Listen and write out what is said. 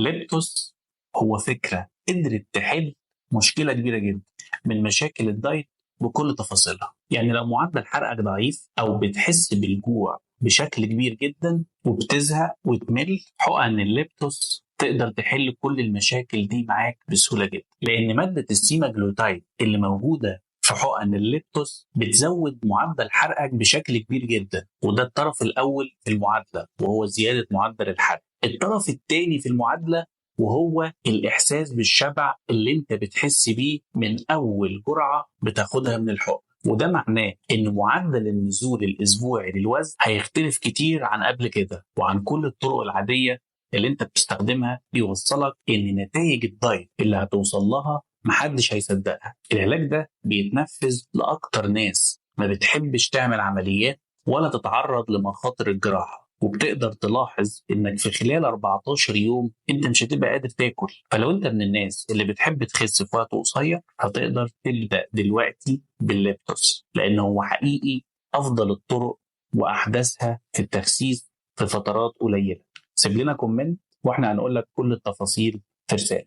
ليبتوس هو فكرة قدرت تحل مشكلة كبيرة جدا من مشاكل الدايت بكل تفاصيلها. يعني لو معدل حرقك ضعيف أو بتحس بالجوع بشكل كبير جدا وبتزهق وتمل، حقن الليبتوس تقدر تحل كل المشاكل دي معاك بسهولة جدا، لأن مادة السيماجلوتايد اللي موجودة في حقن الليبتوس بتزود معدل حرقك بشكل كبير جدا، وده الطرف الأول في المعادلة وهو زيادة معدل الحرق. الطرف الثاني في المعادلة وهو الإحساس بالشبع اللي انت بتحس بيه من أول جرعة بتاخدها من الحقن، وده معناه ان معدل النزول الأسبوعي للوزن هيختلف كتير عن قبل كده وعن كل الطرق العادية اللي انت بتستخدمها يوصلك ان نتائج الدايت اللي هتوصل لها محدش هيصدقها. العلاج ده بيتنفذ لأكتر ناس ما بتحبش تعمل عمليات ولا تتعرض لمخاطر الجراحة، وبتقدر تلاحظ انك في خلال 14 يوم انت مش هتبقى قادر تاكل. فلو انت من الناس اللي بتحب تخس في وقت قصير هتقدر تبدأ دلوقتي بالليبتوس، لانه هو حقيقي افضل الطرق واحدثها في التخسيس في فترات قليلة. سيب لنا كومنت واحنا هنقول لك كل التفاصيل في رسالة.